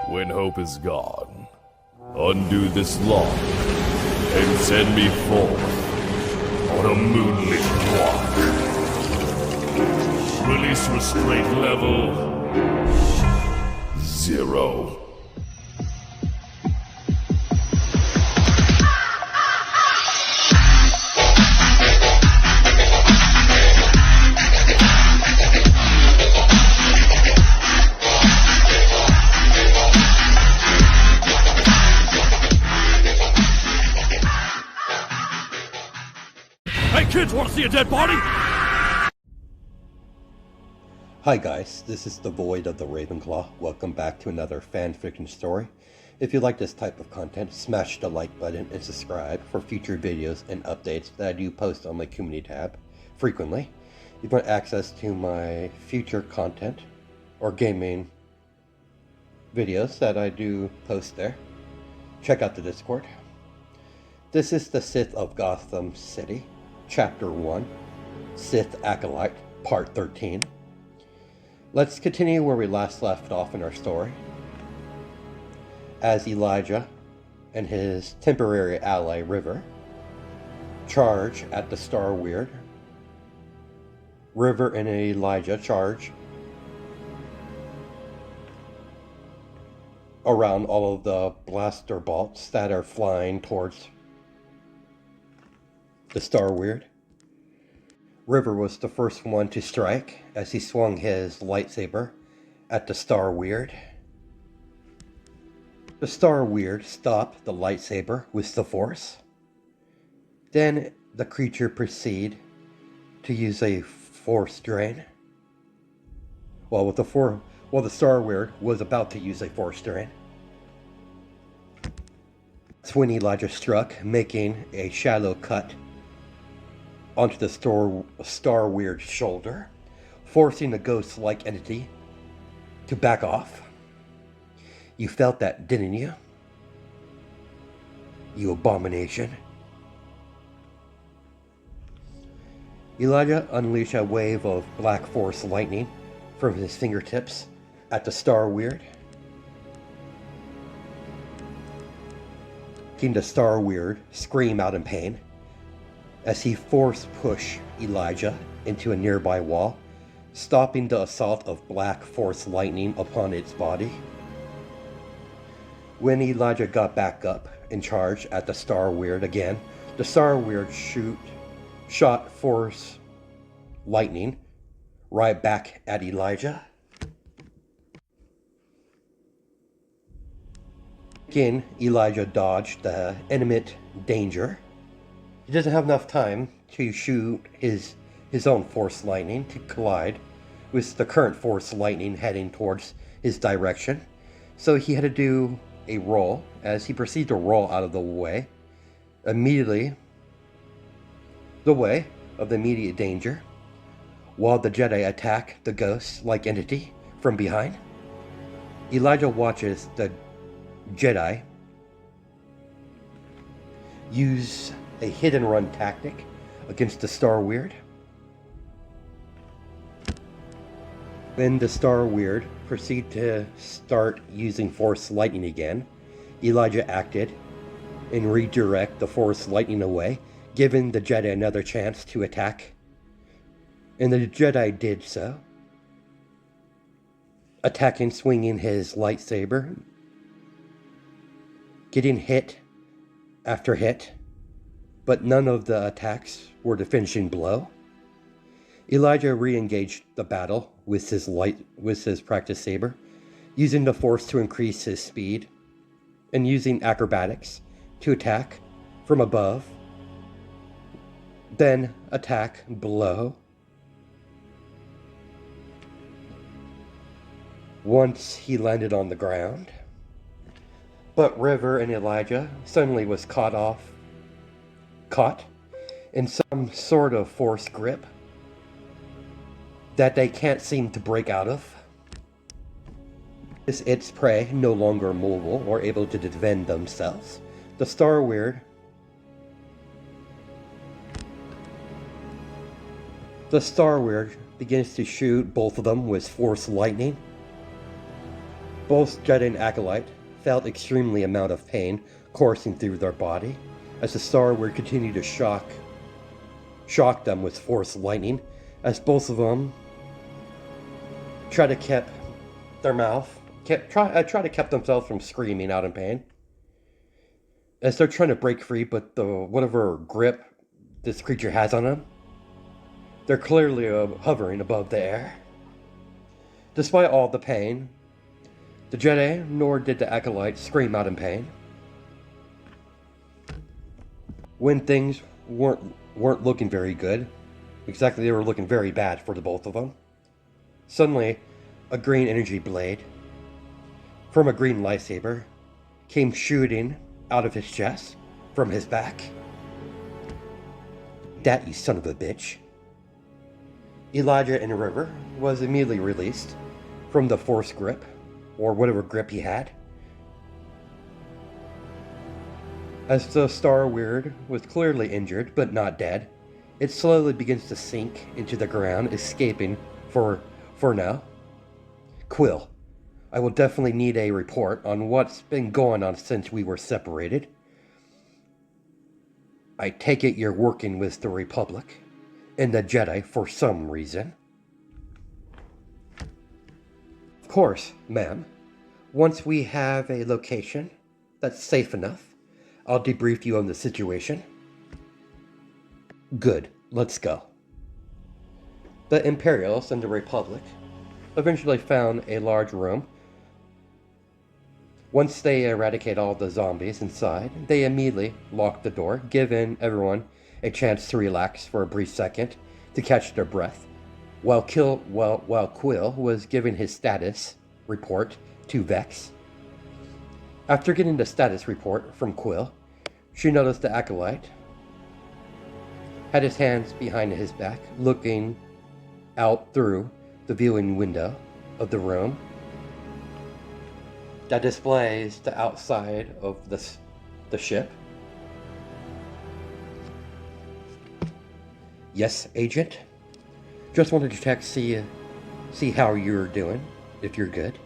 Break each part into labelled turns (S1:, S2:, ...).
S1: When hope is gone, undo this lock and send me forth on a moonlit walk. Release restraint level 0. Hey kids, wanna see a dead body?
S2: Hi guys, this is the Void of the Ravenclaw. Welcome back to another fanfiction story. If you like this type of content, smash the like button and subscribe for future videos and updates that I do post on my community tab frequently. If you want access to my future content or gaming videos that I do post there, check out the Discord. This is the Sith of Gotham City, Chapter 1, Sith Acolyte, Part 13. Let's continue where we last left off in our story. As Elijah and his temporary ally, River, charge at the Star Weird. River and Elijah charge around all of the blaster bolts that are flying towards the Star Weird. River was the first one to strike as he swung his lightsaber at the Star Weird. The Star Weird stopped the lightsaber with the Force. Then the creature proceeded to use a Force drain. The Star Weird was about to use a Force drain. That's when Elijah struck, making a shallow cut onto the Star Weird's shoulder, forcing the ghost-like entity to back off. You felt that, didn't you? You abomination. Elijah unleashed a wave of black force lightning from his fingertips at the Star Weird, making the Star Weird scream out in pain as he force-pushed Elijah into a nearby wall, stopping the assault of black force lightning upon its body. When Elijah got back up and charged at the Star Weird again, the Star Weird shot force lightning right back at Elijah. Again, Elijah dodged the imminent danger. He doesn't have enough time to shoot his own force lightning to collide with the current force lightning heading towards his direction. So he had to do a roll. As he proceeded to roll out of the way, immediately the way of the immediate danger, while the Jedi attack the ghost-like entity from behind. Elijah watches the Jedi use a hit-and-run tactic against the Star Weird. When the Star Weird proceeded to start using Force Lightning again, Elijah acted and redirect the Force Lightning away, giving the Jedi another chance to attack. And the Jedi did so, attacking, swinging his lightsaber, getting hit after hit, but none of the attacks were the finishing blow. Elijah re-engaged the battle with his practice saber, using the Force to increase his speed, and using acrobatics to attack from above, then attack below. Once he landed on the ground, but River and Elijah suddenly was caught in some sort of force grip that they can't seem to break out of. Is its prey no longer mobile or able to defend themselves? The Star Weird begins to shoot both of them with force lightning, Both Jedi and acolyte felt extremely amount of pain coursing through their body as the star would continue to shock them with force lightning, as both of them try to keep themselves from screaming out in pain as they're trying to break free, but the whatever grip this creature has on them, they're clearly hovering above the air. Despite all the pain, the Jedi nor did the acolyte scream out in pain. When things weren't looking very good, exactly, they were looking very bad for the both of them. Suddenly, a green energy blade from a green lightsaber came shooting out of his chest from his back. That, you son of a bitch. Elijah in the river was immediately released from the force grip, or whatever grip he had. As the Star Weird was clearly injured, but not dead, it slowly begins to sink into the ground, escaping for now. Quill, I will definitely need a report on what's been going on since we were separated. I take it you're working with the Republic and the Jedi for some reason. Of course, ma'am. Once we have a location that's safe enough, I'll debrief you on the situation. Good, let's go. The Imperials and the Republic eventually found a large room. Once they eradicate all the zombies inside, they immediately locked the door, giving everyone a chance to relax for a brief second to catch their breath, while Quill was giving his status report to Vex. After getting the status report from Quill, she noticed the acolyte had his hands behind his back, looking out through the viewing window of the room that displays the outside of the ship. Yes, Agent? Just wanted to check, see how you're doing, if you're good.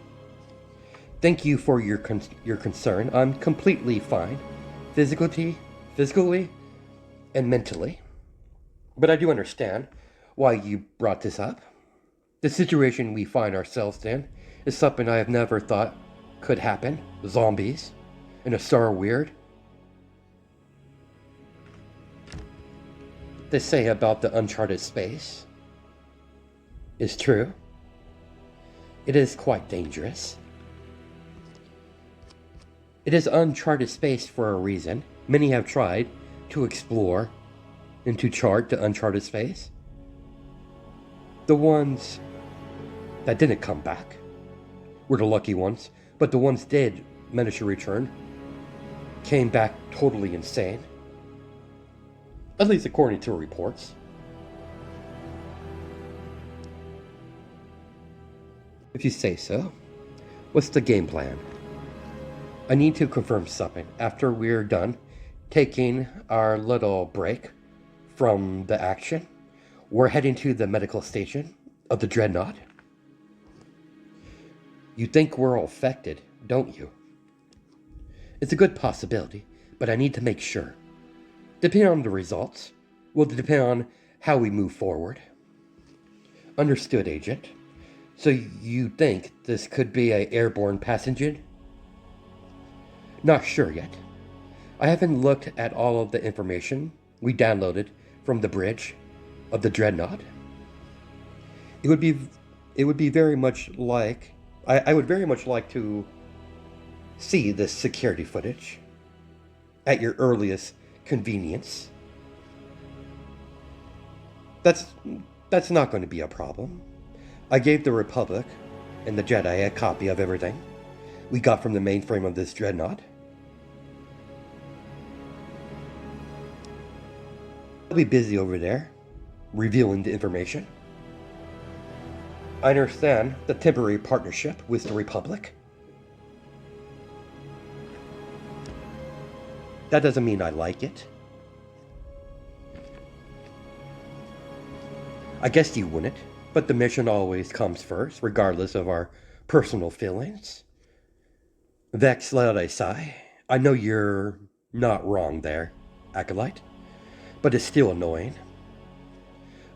S2: Thank you for your concern. I'm completely fine, physically and mentally. But I do understand why you brought this up. The situation we find ourselves in is something I have never thought could happen. Zombies in a Star Weird. They say about the uncharted space is true. It is quite dangerous. It is uncharted space for a reason. Many have tried to explore and to chart the uncharted space. The ones that didn't come back were the lucky ones, but the ones did manage to return came back totally insane. At least according to reports. If you say so. What's the game plan? I need to confirm something. After we're done taking our little break from the action, we're heading to the medical station of the Dreadnought. You think we're all affected, don't you? It's a good possibility, but I need to make sure. Depending on the results, will depend on how we move forward. Understood, Agent. So you think this could be an airborne pathogen? Not sure yet. I haven't looked at all of the information we downloaded from the bridge of the Dreadnought. It would be very much like I would very much like to see this security footage at your earliest convenience. That's not going to be a problem. I gave the Republic and the Jedi a copy of everything we got from the mainframe of this Dreadnought. I'll be busy over there, reviewing the information. I understand the temporary partnership with the Republic. That doesn't mean I like it. I guess you wouldn't, but the mission always comes first, regardless of our personal feelings. Vex let out a sigh. I know you're not wrong there, acolyte, but it's still annoying.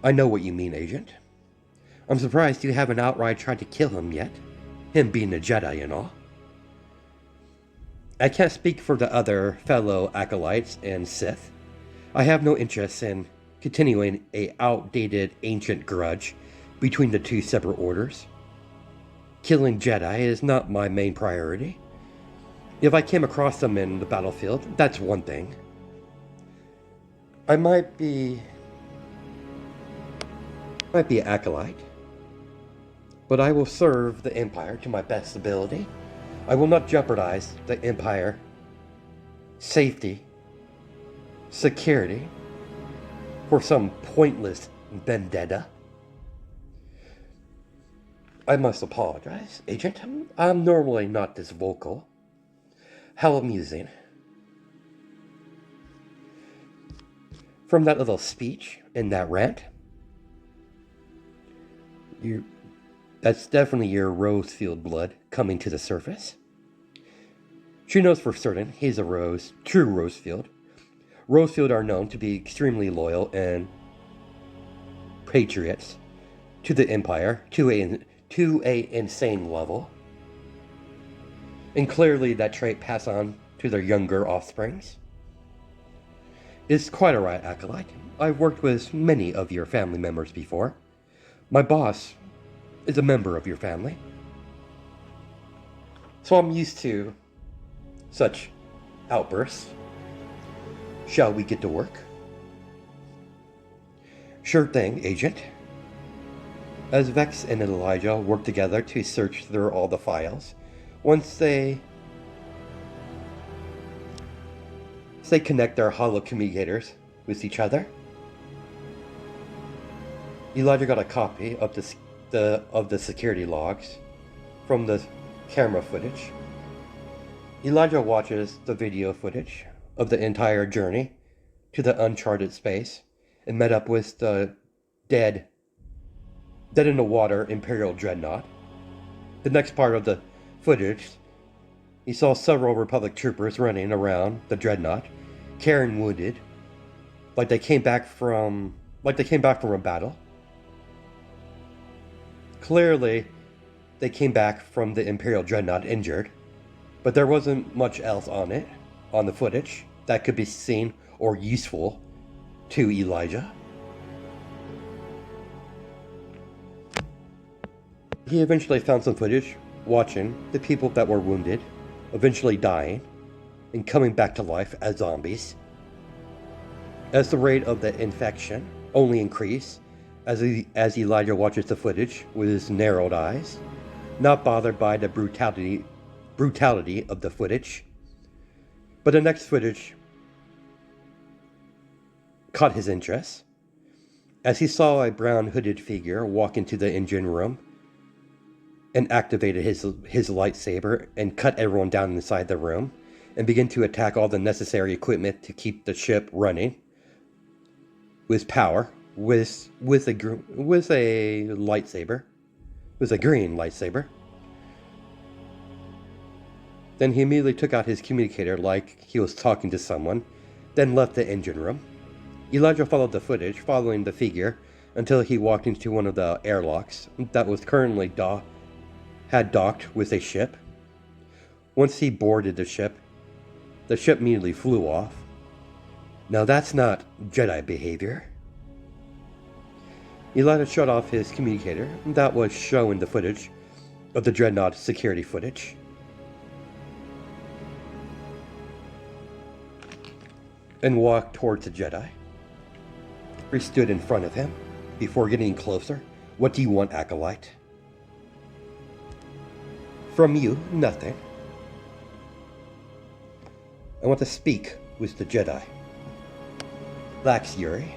S2: I know what you mean, Agent. I'm surprised you haven't outright tried to kill him yet, him being a Jedi and all. I can't speak for the other fellow acolytes and Sith. I have no interest in continuing a outdated ancient grudge between the two separate orders. Killing Jedi is not my main priority. If I came across them in the battlefield, that's one thing. I might be an acolyte, but I will serve the Empire to my best ability. I will not jeopardize the Empire, safety, security, for some pointless vendetta. I must apologize, Agent. I'm normally not this vocal. How amusing. From that little speech and that rant, that's definitely your Rosefield blood coming to the surface. She knows for certain he's a true Rosefield. Rosefield are known to be extremely loyal and patriots to the Empire to a insane level. And clearly that trait passed on to their younger offsprings. It's quite alright, acolyte. I've worked with many of your family members before. My boss is a member of your family, so I'm used to such outbursts. Shall we get to work? Sure thing, Agent. As Vex and Elijah work together to search through all the files, once they connect their holo communicators with each other, Elijah got a copy of the security logs from the camera footage. Elijah watches the video footage of the entire journey to the uncharted space and met up with the dead in the water Imperial dreadnought. The next part of the footage, he saw several Republic troopers running around the dreadnought, carrying wounded, like they came back from a battle. Clearly, they came back from the Imperial dreadnought injured, but there wasn't much else on the footage, that could be seen or useful to Elijah. He eventually found some footage watching the people that were wounded, eventually dying, and coming back to life as zombies. As the rate of the infection only increased, as Elijah watches the footage with his narrowed eyes, not bothered by the brutality of the footage. But the next footage caught his interest, as he saw a brown hooded figure walk into the engine room and activated his lightsaber and cut everyone down inside the room and begin to attack all the necessary equipment to keep the ship running with power, with a lightsaber, with a green lightsaber. Then he immediately took out his communicator like he was talking to someone, then left the engine room. Elijah followed the footage, following the figure, until he walked into one of the airlocks that was currently had docked with a ship. Once he boarded the ship immediately flew off. Now that's not Jedi behavior. Elijah shut off his communicator that was showing the footage of the Dreadnought security footage. And walked towards the Jedi. He stood in front of him. Before getting closer, "What do you want, acolyte?" "From you, nothing. I want to speak with the Jedi." "Lax, Yuri."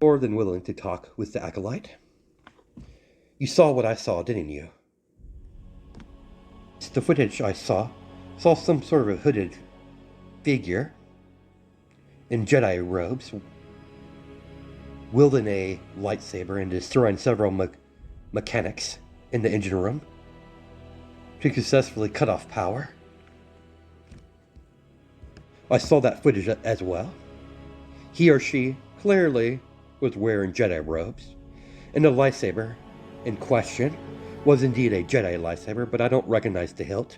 S2: "More than willing to talk with the acolyte. You saw what I saw, didn't you?" "It's the footage I saw some sort of a hooded figure in Jedi robes, wielding a lightsaber and destroying several mechanics in the engine room. to successfully cut off power. I saw that footage as well. He or she clearly was wearing Jedi robes, and the lightsaber in question was indeed a Jedi lightsaber, but I don't recognize the hilt.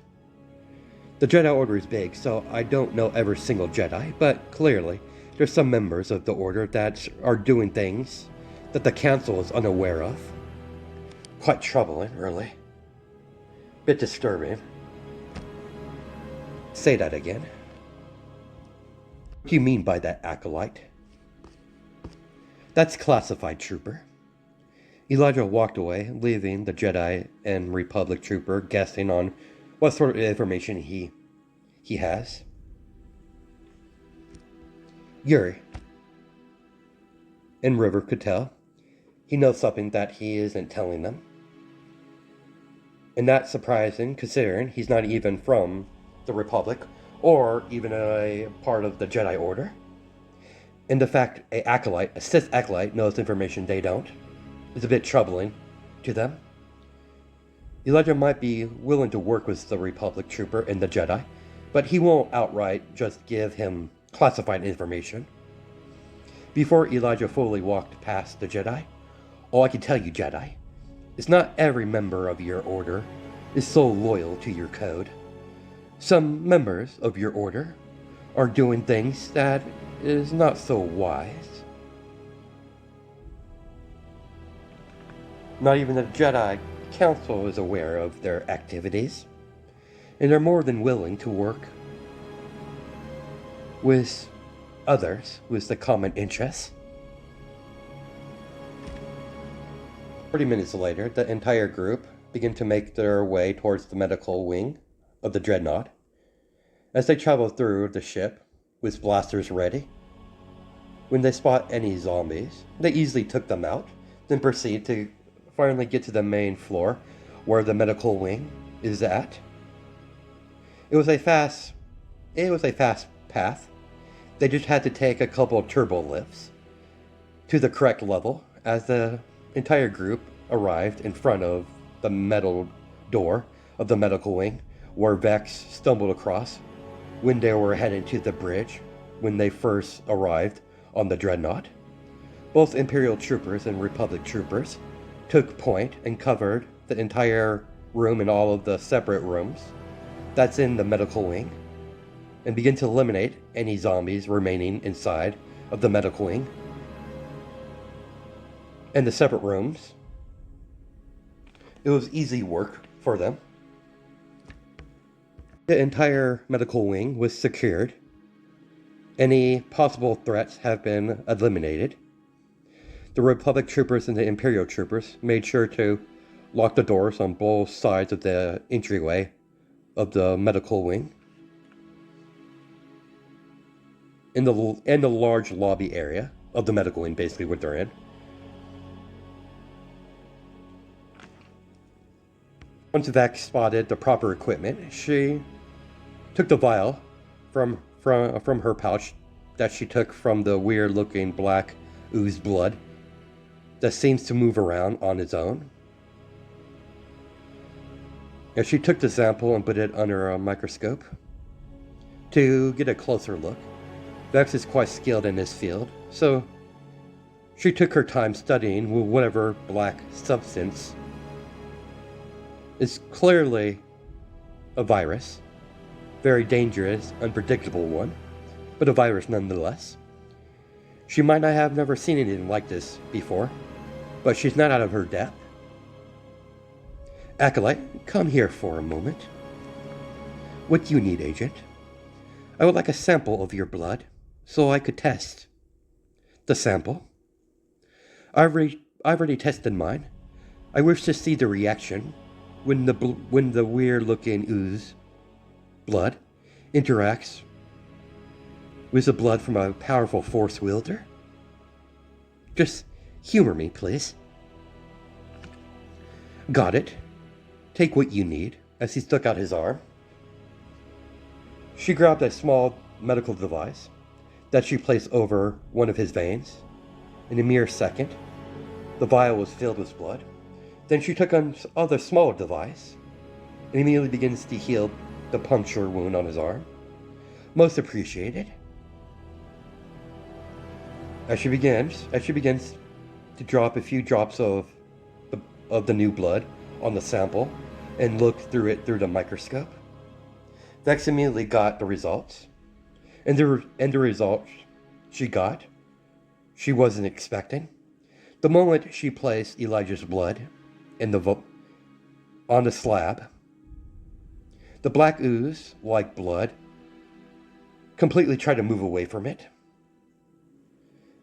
S2: The Jedi Order is big, so I don't know every single Jedi, but clearly there's some members of the Order that are doing things that the Council is unaware of. Quite troubling, really. Bit disturbing. Say that again. What do you mean by that, acolyte? That's classified, trooper. Elijah walked away, leaving the Jedi and Republic trooper guessing on what sort of information he has. Yuri. And River could tell. He knows something that he isn't telling them. And that's surprising, considering he's not even from the Republic, or even a part of the Jedi Order. And the fact a Sith acolyte knows information they don't is a bit troubling to them. Elijah might be willing to work with the Republic trooper and the Jedi, but he won't outright just give him classified information. Before Elijah fully walked past the Jedi, all I can tell you, Jedi, is not every member of your order is so loyal to your code. Some members of your order are doing things that is not so wise. Not even the Jedi Council is aware of their activities, and they're more than willing to work with others with the common interests. 30 minutes later, the entire group begin to make their way towards the medical wing of the Dreadnought. As they travel through the ship with blasters ready, when they spot any zombies, they easily took them out, then proceed to finally get to the main floor where the medical wing is at. It was a fast path. They just had to take a couple of turbo lifts to the correct level as the entire group arrived in front of the metal door of the medical wing, where Vex stumbled across when they were heading to the bridge when they first arrived on the Dreadnought. Both Imperial troopers and Republic troopers took point and covered the entire room and all of the separate rooms that's in the medical wing, and begin to eliminate any zombies remaining inside of the medical wing and the separate rooms. It was easy work for them. The entire medical wing was secured. Any possible threats have been eliminated. The Republic troopers and the Imperial troopers made sure to lock the doors on both sides of the entryway of the medical wing. In the large lobby area of the medical wing, basically what they're in. Once Vex spotted the proper equipment, she took the vial from her pouch that she took from the weird-looking black ooze blood that seems to move around on its own. And she took the sample and put it under a microscope to get a closer look. Vex is quite skilled in this field, so she took her time studying whatever black substance is clearly a virus. Very dangerous, unpredictable one, but a virus nonetheless. She might not have never seen anything like this before, but she's not out of her depth. Acolyte, come here for a moment. What do you need, Agent? I would like a sample of your blood, so I could test. The sample? I've already tested mine. I wish to see the reaction when the weird-looking ooze blood interacts with the blood from a powerful force wielder. Just humor me, please. Got it. Take what you need, as he stuck out his arm. She grabbed a small medical device that she placed over one of his veins. In a mere second, the vial was filled with blood. Then she took another smaller device and immediately begins to heal the puncture wound on his arm. Most appreciated. As she begins to drop a few drops of the new blood on the sample and look through it through the microscope, Vex immediately got the results. And the results she got, she wasn't expecting. The moment she placed Elijah's blood on the slab, the black ooze, like blood, completely tried to move away from it.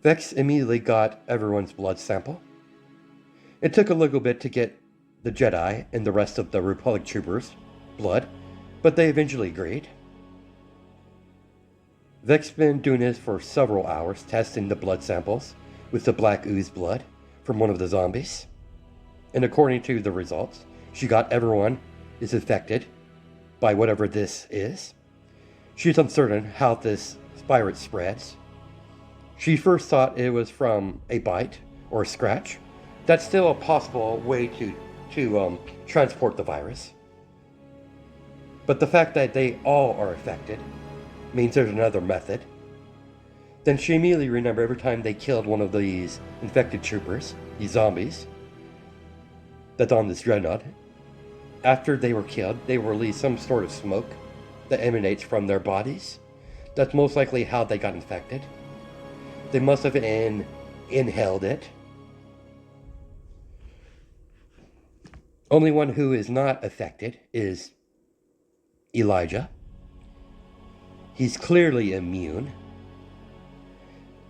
S2: Vex immediately got everyone's blood sample. It took a little bit to get the Jedi and the rest of the Republic troopers' blood, but they eventually agreed. Vex been doing this for several hours, testing the blood samples with the black ooze blood from one of the zombies. And according to the results, she got everyone is affected by whatever this is. She's uncertain how this virus spreads. She first thought it was from a bite or a scratch. That's still a possible way to transport the virus. But the fact that they all are affected means there's another method. Then she immediately remembered every time they killed one of these infected troopers, these zombies, that's on this dreadnought, after they were killed, they will release some sort of smoke that emanates from their bodies. That's most likely how they got infected. They must have inhaled it. Only one who is not affected is Elijah. He's clearly immune.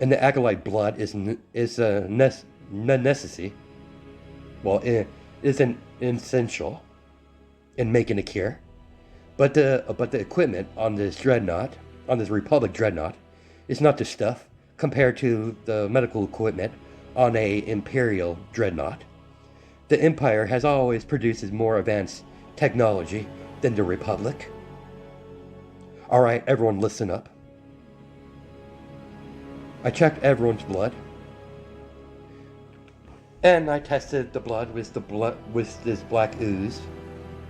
S2: And the acolyte blood is a necessity. Well, it is an essential in making a cure. But the equipment on this dreadnought, on this Republic dreadnought, is not the stuff compared to the medical equipment on a Imperial dreadnought. The Empire has always produced more advanced technology than the Republic. Alright, everyone listen up. I checked everyone's blood. And I tested the blood with this black ooze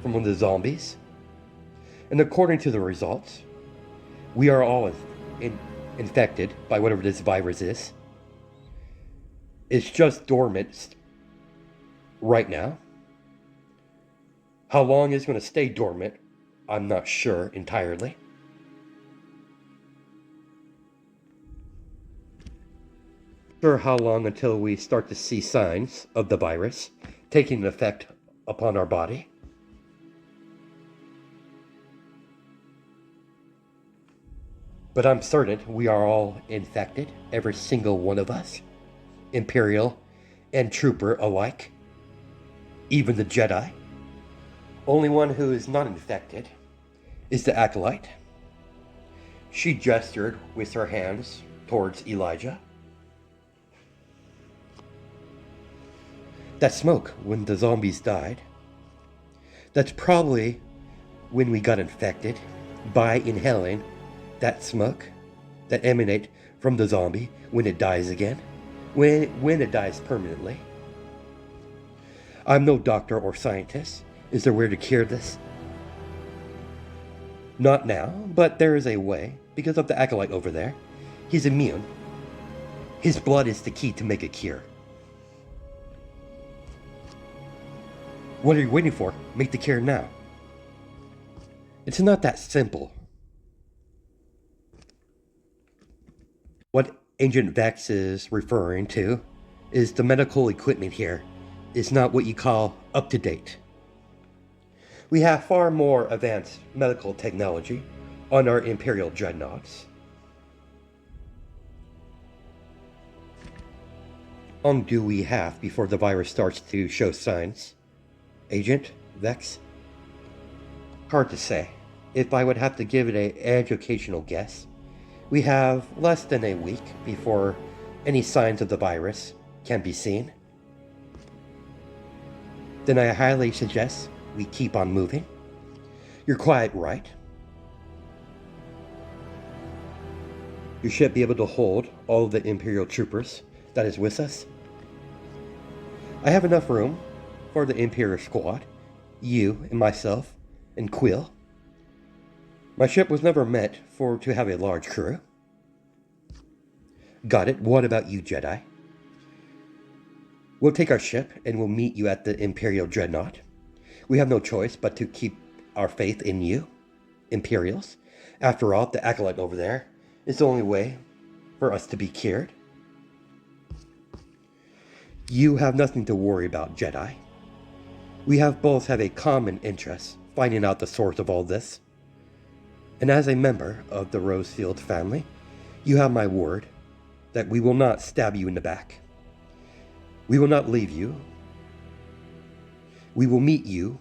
S2: from one of the zombies. And according to the results, we are all infected by whatever this virus is. It's just dormant right now. How long it's going to stay dormant, I'm not sure entirely. Sure how long until we start to see signs of the virus taking an effect upon our body. But I'm certain we are all infected, every single one of us, Imperial and Trooper alike, even the Jedi. Only one who is not infected is the acolyte. She gestured with her hands towards Elijah. That smoke when the zombies died, that's probably when we got infected by inhaling that smoke that emanate from the zombie when it dies again, when it dies permanently. I'm no doctor or scientist. Is there a way to cure this? Not now, but there is a way, because of the acolyte over there. He's immune. His blood is the key to make a cure. What are you waiting for? Make the cure now. It's not that simple. What Agent Vex is referring to is the medical equipment here is not what you call up to date. We have far more advanced medical technology on our Imperial dreadnoughts. How long do we have before the virus starts to show signs? Agent Vex? Hard to say. If I would have to give it an educational guess, we have less than a week before any signs of the virus can be seen. Then I highly suggest we keep on moving. You're quite right. You should be able to hold all of the Imperial troopers that is with us. I have enough room for the Imperial squad, you and myself, and Quill. My ship was never meant to have a large crew. Got it. What about you, Jedi? We'll take our ship and we'll meet you at the Imperial Dreadnought. We have no choice but to keep our faith in you, Imperials. After all, the acolyte over there is the only way for us to be cured. You have nothing to worry about, Jedi. We both have a common interest, finding out the source of all this. And as a member of the Rosefield family, you have my word that we will not stab you in the back. We will not leave you. We will meet you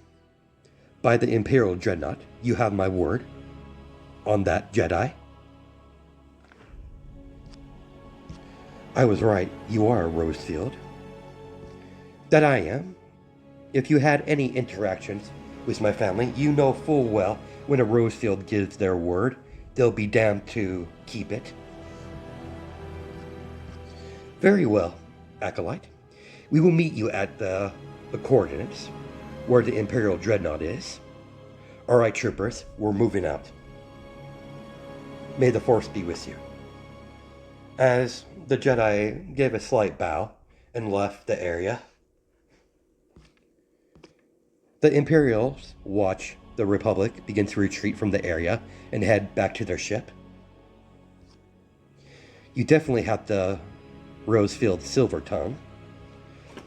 S2: by the Imperial Dreadnought. You have my word on that, Jedi. I was right. You are a Rosefield. That I am. If you had any interactions with my family, you know full well when a Rosefield gives their word, they'll be damned to keep it. Very well, Acolyte. We will meet you at the coordinates where the Imperial Dreadnought is. Alright, troopers, we're moving out. May the Force be with you. As the Jedi gave a slight bow and left the area, the Imperials watch the Republic begin to retreat from the area and head back to their ship. You definitely have the Rosefield silver tongue.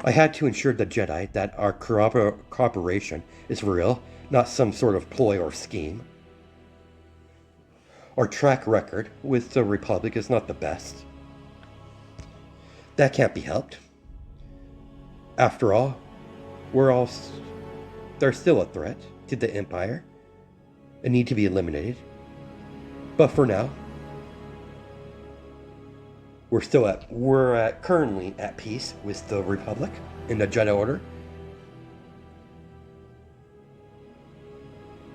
S2: I had to ensure the Jedi that our cooperation is real, not some sort of ploy or scheme. Our track record with the Republic is not the best. That can't be helped. After all, they're still a threat to the Empire and need to be eliminated. But for now, we're currently at peace with the Republic and the Jedi Order.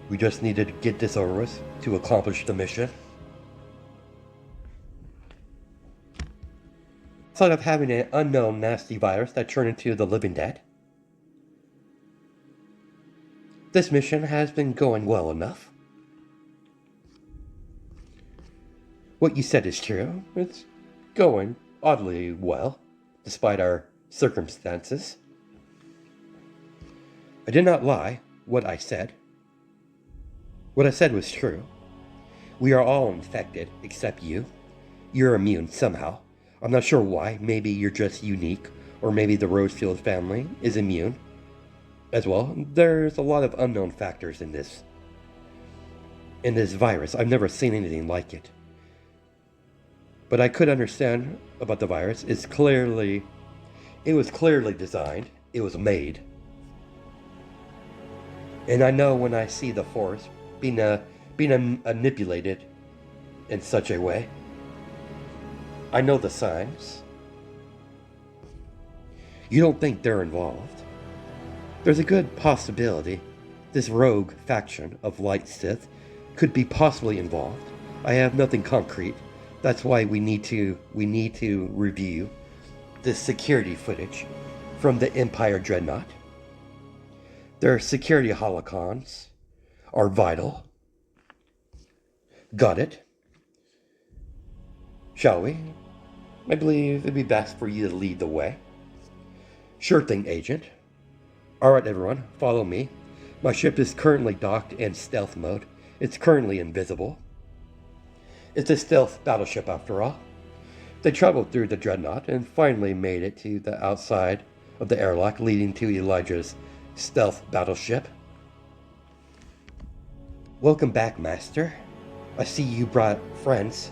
S2: We just needed to get this over with to accomplish the mission. Instead of having an unknown nasty virus that turned into the living dead, this mission has been going well enough. What you said is true. It's going oddly well, despite our circumstances. I did not lie what I said. What I said was true. We are all infected, except you. You're immune somehow. I'm not sure why. Maybe you're just unique, or maybe the Rosefield family is immune as well. There's a lot of unknown factors in this virus. I've never seen anything like it. But I could understand about the virus. It was clearly designed. It was made. And I know when I see the Force being manipulated in such a way, I know the signs. You don't think they're involved? There's a good possibility this rogue faction of light Sith could be possibly involved. I have nothing concrete. That's why we need to review the security footage from the Empire Dreadnought. Their security holocrons are vital. Got it? Shall we? I believe it'd be best for you to lead the way. Sure thing, Agent. Alright everyone, follow me. My ship is currently docked in stealth mode. It's currently invisible. It's a stealth battleship after all. They traveled through the Dreadnought and finally made it to the outside of the airlock leading to Elijah's stealth battleship. Welcome back, Master. I see you brought friends.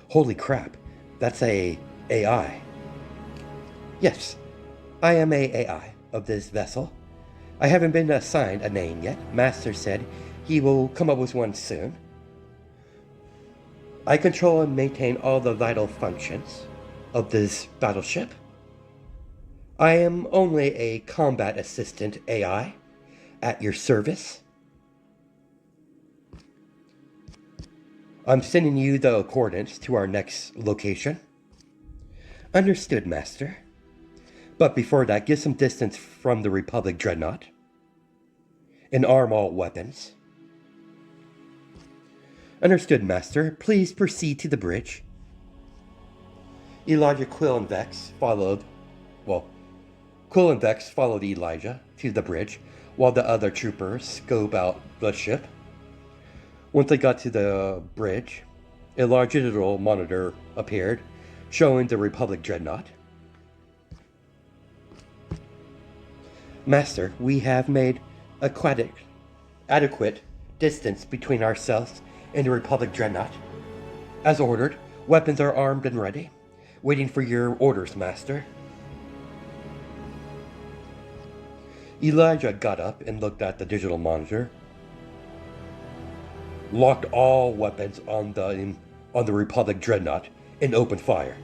S2: Holy crap, that's a AI. Yes, I am a AI of this vessel. I haven't been assigned a name yet. Master said he will come up with one soon. I control and maintain all the vital functions of this battleship. I am only a combat assistant AI at your service. I'm sending you the coordinates to our next location. Understood, Master. But before that, get some distance from the Republic Dreadnought. and arm all weapons. Understood, Master. Please proceed to the bridge. Elijah, Quill, and Vex followed Elijah to the bridge, while the other troopers scope out the ship. Once they got to the bridge, a large digital monitor appeared, showing the Republic dreadnought. Master, we have made adequate distance between ourselves and the Republic dreadnought. As ordered, weapons are armed and ready, waiting for your orders, Master. Elijah got up and looked at the digital monitor, locked all weapons on the Republic dreadnought, and opened fire.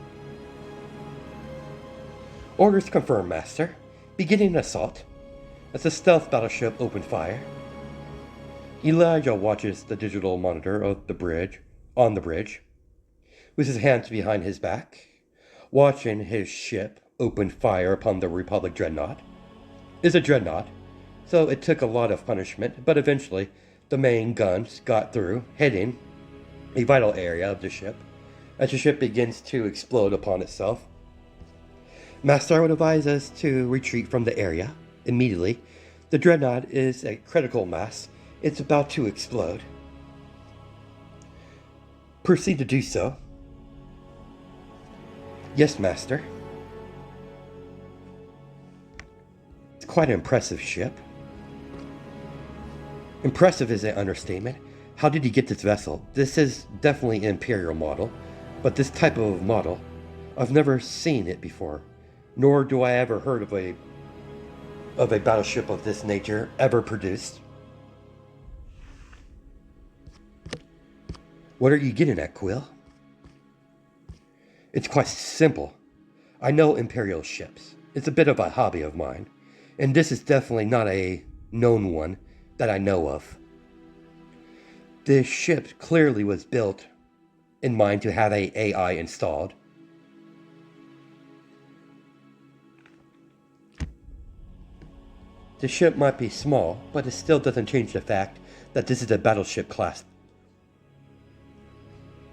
S2: Orders confirmed, Master. Beginning an assault. As the stealth battleship opened fire, Elijah watches the digital monitor of the bridge, with his hands behind his back, watching his ship open fire upon the Republic dreadnought. It's a dreadnought, so it took a lot of punishment, but eventually the main guns got through, hitting a vital area of the ship as the ship begins to explode upon itself. Master, I would advise us to retreat from the area immediately. The dreadnought is a critical mass. It's about to explode. Proceed to do so. Yes, Master. It's quite an impressive ship. Impressive is an understatement. How did you get this vessel? This is definitely an Imperial model, but this type of model, I've never seen it before, nor do I ever heard of a battleship of this nature ever produced. What are you getting at, Quill? It's quite simple. I know Imperial ships. It's a bit of a hobby of mine, and this is definitely not a known one that I know of. This ship clearly was built in mind to have a AI installed. The ship might be small, but it still doesn't change the fact that this is a battleship class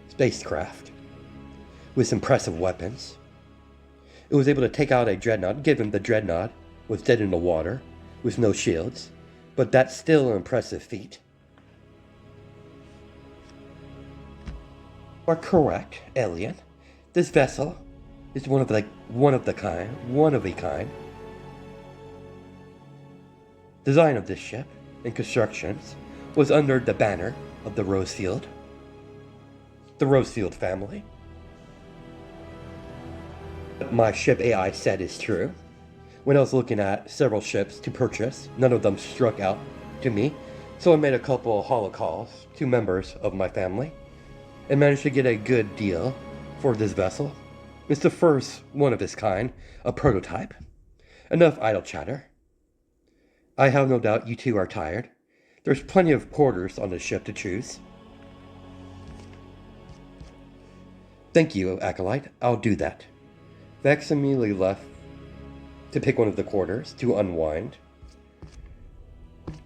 S2: spacecraft with impressive weapons. It was able to take out a dreadnought, given the dreadnought was dead in the water with no shields, but that's still an impressive feat. You are correct, alien. This vessel is one of a kind. Design of this ship and constructions was under the banner of the Rosefield family. What my ship AI said is true. When I was looking at several ships to purchase, none of them struck out to me, so I made a couple holocalls to members of my family and managed to get a good deal for this vessel. It's the first one of its kind, a prototype. Enough idle chatter. I have no doubt you two are tired. There's plenty of quarters on the ship to choose. Thank you, Acolyte. I'll do that. Vex immediately left to pick one of the quarters to unwind,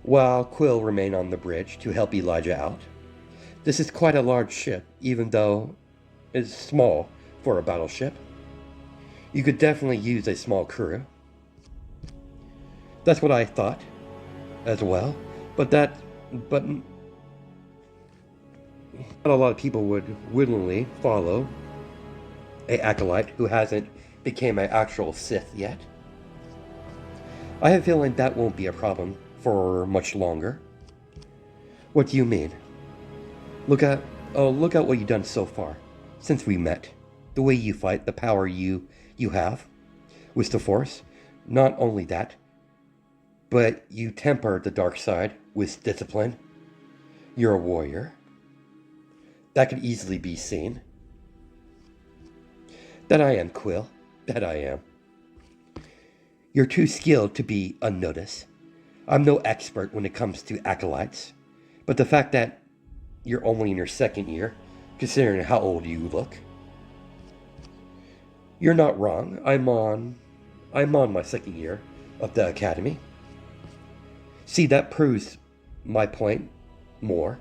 S2: while Quill remained on the bridge to help Elijah out. This is quite a large ship, even though it's small for a battleship. You could definitely use a small crew. That's what I thought as well, but not a lot of people would willingly follow a acolyte who hasn't become an actual Sith yet. I have a feeling that won't be a problem for much longer. What do you mean? Look at what you've done so far since we met. The way you fight, the power you have with the Force. Not only that, but you temper the dark side with discipline. You're a warrior. That could easily be seen. That I am, Quill. That I am. You're too skilled to be unnoticed. I'm no expert when it comes to acolytes, but the fact that you're only in your second year, considering how old you look, you're not wrong. I'm on my second year of the academy. See, that proves my point more.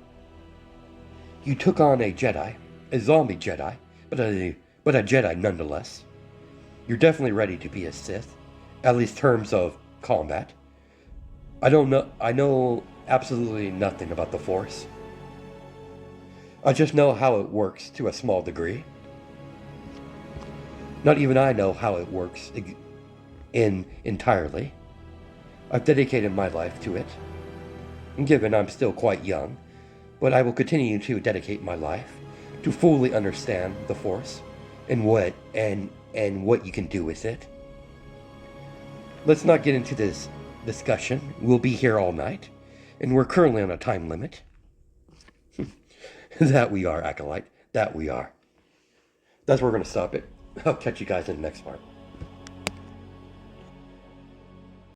S2: You took on a Jedi, a zombie Jedi, but a Jedi nonetheless. You're definitely ready to be a Sith, at least terms of combat. I know absolutely nothing about the Force. I just know how it works to a small degree. Not even I know how it works entirely. I've dedicated my life to it. And given I'm still quite young, but I will continue to dedicate my life to fully understand the Force and what you can do with it. Let's not get into this discussion. We'll be here all night, and we're currently on a time limit. That we are, Acolyte. That we are. That's where we're going to stop it. I'll catch you guys in the next part.